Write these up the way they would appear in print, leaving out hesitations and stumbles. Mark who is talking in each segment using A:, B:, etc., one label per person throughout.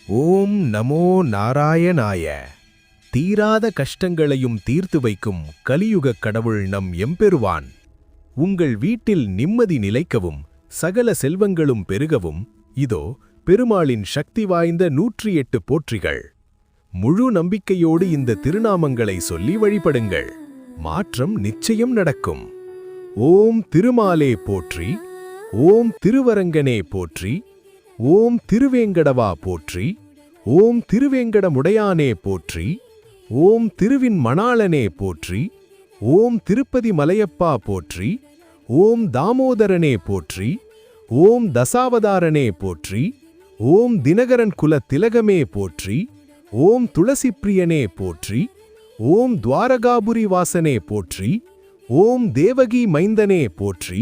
A: ஓம் நமோ நாராயணாய. தீராத கஷ்டங்களையும் தீர்த்து வைக்கும் கலியுகக் கடவுள் நம் எம்பெருவான். உங்கள் வீட்டில் நிம்மதி நிலைக்கவும் சகல செல்வங்களும் பெருகவும் இதோ பெருமாளின் சக்தி வாய்ந்த 108 போற்றிகள். முழு நம்பிக்கையோடு இந்த திருநாமங்களை சொல்லி வழிபடுங்கள். மாற்றம் நிச்சயம் நடக்கும். ஓம் திருமாலே போற்றி, ஓம் திருவரங்கனே போற்றி, ஓம் திருவேங்கடவா போற்றி, ஓம் திருவேங்கடமுடையானே போற்றி, ஓம் திருவின் மணாளனே போற்றி, ஓம் திருப்பதி மலையப்பா போற்றி, ஓம் தாமோதரனே போற்றி, ஓம் தசாவதாரனே போற்றி, ஓம் தினகரன் குல திலகமே போற்றி, ஓம் துளசிப்பிரியனே போற்றி, ஓம் துவாரகாபுரி வாசனே போற்றி, ஓம் தேவகி மைந்தனே போற்றி,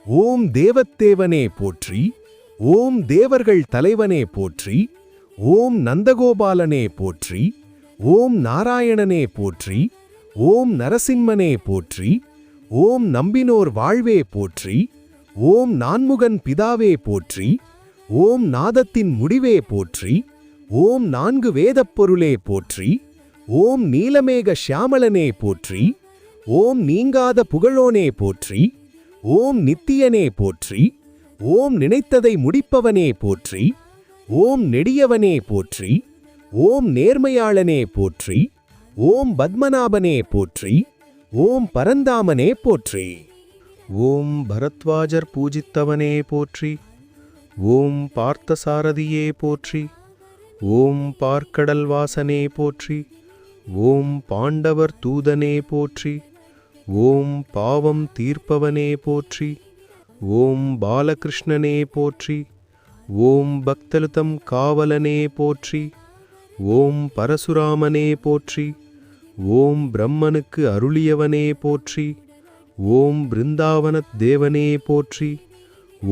A: ஓம் தேவத்தேவனே போற்றி, ஓம் தேவர்கள் தலைவனே போற்றி, ஓம் நந்தகோபாலனே போற்றி, ஓம் நாராயணனே போற்றி, ஓம் நரசிம்மனே போற்றி, ஓம் நம்பினோர் வாழ்வே போற்றி, ஓம் நான்முகன் பிதாவே போற்றி, ஓம் நாதத்தின் முடிவே போற்றி, ஓம் 4 வேதப் பொருளே போற்றி, ஓம் நீலமேக ஷியாமளனே போற்றி, ஓம் நீங்காத புகழோனே போற்றி, ஓம் நித்தியனே போற்றி, ஓம் நினைத்ததை முடிப்பவனே போற்றி, ஓம் நெடியவனே போற்றி, ஓம் நேர்மையாளனே போற்றி, ஓம் பத்மநாபனே போற்றி, ஓம் பரந்தாமனே போற்றி. ஓம் பரத்வாஜர் பூஜித்தவனே போற்றி, ஓம் பார்த்தசாரதியே போற்றி, ஓம் பார்க்கடல் வாசனே போற்றி, ஓம் பாண்டவர் தூதனே போற்றி, ஓம் பாவம் தீர்ப்பவனே போற்றி, ஓம் பாலகிருஷ்ணனே போற்றி, ஓம் பக்தலுதம் காவலனே போற்றி, ஓம் பரசுராமனே போற்றி, ஓம் பிரம்மனுக்கு அருளியவனே போற்றி, ஓம் பிருந்தாவனத் தேவனே போற்றி,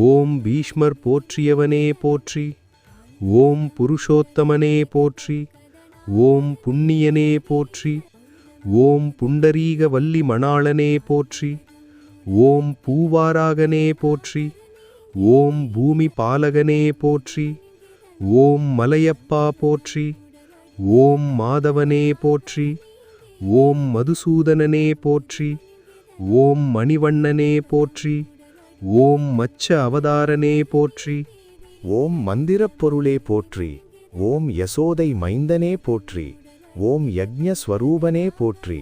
A: ஓம் பீஷ்மர் போற்றியவனே போற்றி, ஓம் புருஷோத்தமனே போற்றி, ஓம் புண்ணியனே போற்றி, ஓம் புண்டரீக வள்ளி மணாளனே போற்றி, ஓம் பூவாராகனே போற்றி, ஓம் பூமி பாலகனே போற்றி, ஓம் மலையப்பா போற்றி, ஓம் மாதவனே போற்றி, ஓம் மதுசூதனனே போற்றி, ஓம் மணிவண்ணனே போற்றி, ஓம் மச்ச அவதாரனே போற்றி, ஓம் மந்திரப் பொருளே போற்றி, ஓம் யசோதை மைந்தனே போற்றி, ஓம் யக்ஞஸ்வரூபனே போற்றி,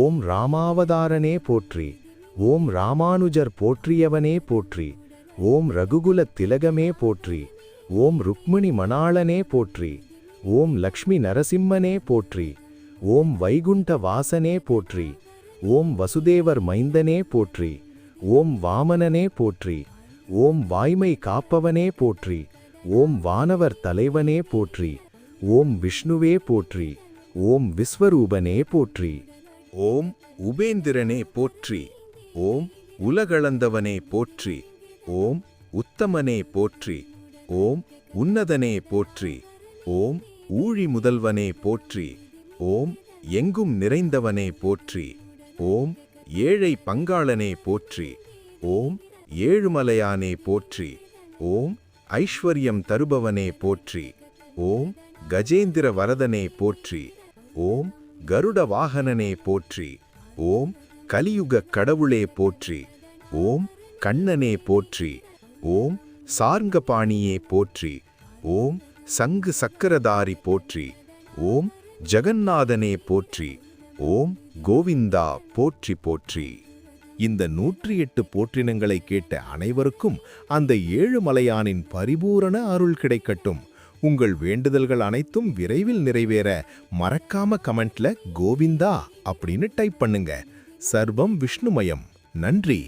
A: ஓம் ராமாவதாரனே போற்றி, ஓம் ராமானுஜர் போற்றியவனே போற்றி, ஓம் ரகுகுலத் திலகமே போற்றி, ஓம் ருக்மிணி மணாளனே போற்றி, ஓம் லக்ஷ்மி நரசிம்மனே போற்றி, ஓம் வைகுண்ட வாசனே போற்றி, ஓம் வசுதேவர் மைந்தனே போற்றி, ஓம் வாமனனே போற்றி, ஓம் வாய்மை காப்பவனே போற்றி, ஓம் வானவர் தலைவனே போற்றி, ஓம் விஷ்ணுவே போற்றி, ஓம் விஸ்வரூபனே போற்றி, ஓம் உபேந்திரனே போற்றி, ஓம் உலகளந்தவனே போற்றி, ஓம் உத்தமனே போற்றி, ஓம் உன்னதனே போற்றி, ஓம் ஊழி முதல்வனே போற்றி, ஓம் எங்கும் நிறைந்தவனே போற்றி, ஓம் ஏழை பங்காளனே போற்றி, ஓம் ஏழுமலையானே போற்றி, ஓம் ஐஸ்வர்யம் தருபவனே போற்றி, ஓம் கஜேந்திர வரதனே போற்றி, ஓம் கருட வாகனனே போற்றி, ஓம் கலியுகக் கடவுளே போற்றி, ஓம் கண்ணனே போற்றி, ஓம் சார்ங்கபாணியே போற்றி, ஓம் சங்கு சக்கரதாரி போற்றி, ஓம் ஜகந்நாதனே போற்றி, ஓம் கோவிந்தா போற்றி போற்றி. இந்த 108 போற்றினங்களை கேட்ட அனைவருக்கும் அந்த ஏழுமலையானின் பரிபூரண அருள் கிடைக்கட்டும். உங்கள் வேண்டுதல்கள் அனைத்தும் விரைவில் நிறைவேற மறக்காம கமெண்ட்ல கோவிந்தா அப்படின்னு டைப் பண்ணுங்க. சர்வம் விஷ்ணுமயம். நன்றி.